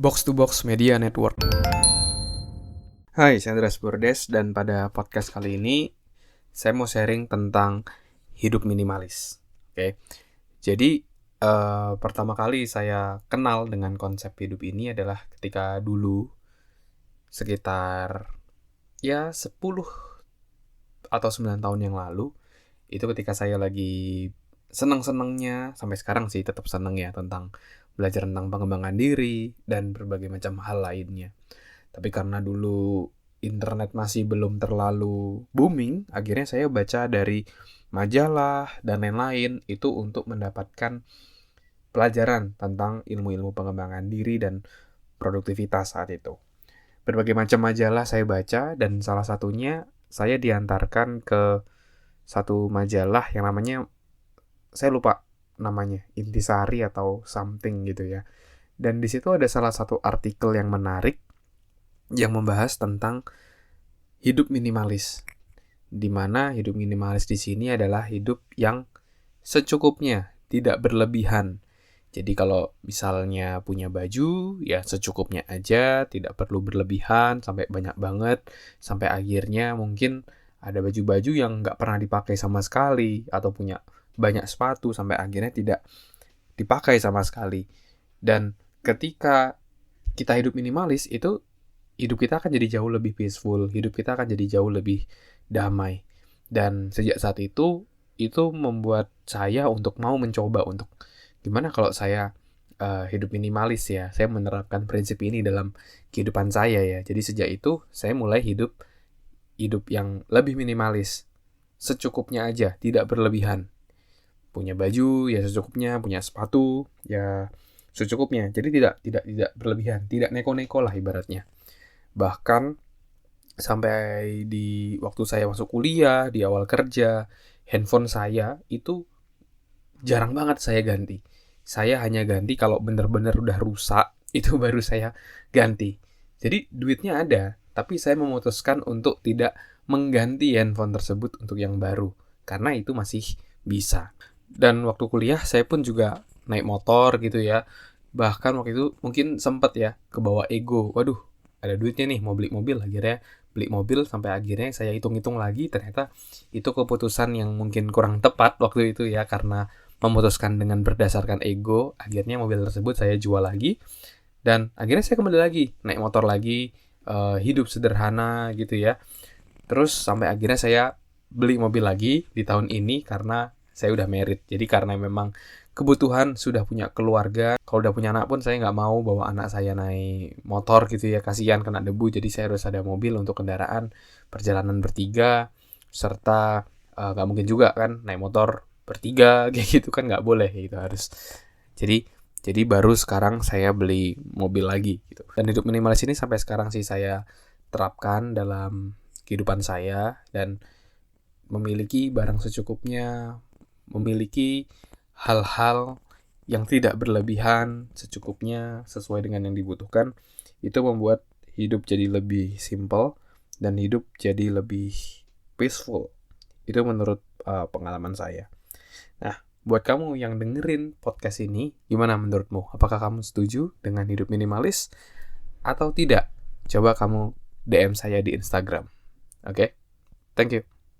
Box to Box Media Network. Hai, saya Andreas Bordes dan pada podcast kali ini saya mau sharing tentang hidup minimalis. Oke. Jadi pertama kali saya kenal dengan konsep hidup ini adalah ketika dulu sekitar 10 atau 9 tahun yang lalu. Itu ketika saya lagi seneng-senengnya, sampai sekarang sih tetap seneng ya, tentang belajar tentang pengembangan diri dan berbagai macam hal lainnya. Tapi karena dulu internet masih belum terlalu booming, akhirnya saya baca dari majalah dan lain-lain itu untuk mendapatkan pelajaran tentang ilmu-ilmu pengembangan diri dan produktivitas saat itu. Berbagai macam majalah saya baca dan salah satunya saya diantarkan ke satu majalah yang namanya, saya lupa namanya, Intisari atau something gitu ya. Dan di situ ada salah satu artikel yang menarik yang membahas tentang hidup minimalis. Di mana hidup minimalis di sini adalah hidup yang secukupnya, tidak berlebihan. Jadi kalau misalnya punya baju, ya secukupnya aja, tidak perlu berlebihan sampai banyak banget, sampai akhirnya mungkin ada baju-baju yang nggak pernah dipakai sama sekali, atau punya banyak sepatu sampai akhirnya tidak dipakai sama sekali. Dan ketika kita hidup minimalis, itu hidup kita akan jadi jauh lebih peaceful, hidup kita akan jadi jauh lebih damai. Dan sejak saat itu membuat saya untuk mau mencoba untuk gimana kalau saya hidup minimalis ya. Saya menerapkan prinsip ini dalam kehidupan saya ya. Jadi sejak itu saya mulai hidup yang lebih minimalis, secukupnya aja, tidak berlebihan. Punya baju ya secukupnya, punya sepatu ya secukupnya. Jadi tidak berlebihan, tidak neko-neko lah ibaratnya. Bahkan sampai di waktu saya masuk kuliah, di awal kerja, handphone saya itu jarang banget saya ganti. Saya hanya ganti kalau benar-benar udah rusak, itu baru saya ganti. Jadi duitnya ada, tapi saya memutuskan untuk tidak mengganti handphone tersebut untuk yang baru, karena itu masih bisa. Dan waktu kuliah saya pun juga naik motor gitu ya. Bahkan waktu itu mungkin sempet ya kebawa ego. Waduh, ada duitnya nih mau beli mobil. Akhirnya beli mobil, sampai akhirnya saya hitung-hitung lagi, ternyata itu keputusan yang mungkin kurang tepat waktu itu ya, karena memutuskan dengan berdasarkan ego. Akhirnya mobil tersebut saya jual lagi, dan akhirnya saya kembali lagi naik motor lagi, hidup sederhana gitu ya. Terus sampai akhirnya saya beli mobil lagi di tahun ini karena saya udah married. Jadi karena memang kebutuhan, sudah punya keluarga. Kalau udah punya anak pun saya nggak mau bawa anak saya naik motor gitu ya, kasihan kena debu. Jadi saya harus ada mobil untuk kendaraan perjalanan bertiga, serta nggak mungkin juga kan naik motor bertiga kayak gitu kan, nggak boleh gitu, harus. Jadi baru sekarang saya beli mobil lagi gitu. Dan hidup minimalis ini sampai sekarang sih saya terapkan dalam kehidupan saya, dan memiliki barang secukupnya, memiliki hal-hal yang tidak berlebihan, secukupnya, sesuai dengan yang dibutuhkan. Itu membuat hidup jadi lebih simple dan hidup jadi lebih peaceful. Itu menurut pengalaman saya. Nah, buat kamu yang dengerin podcast ini, gimana menurutmu? Apakah kamu setuju dengan hidup minimalis atau tidak? Coba kamu DM saya di Instagram. Oke? Thank you.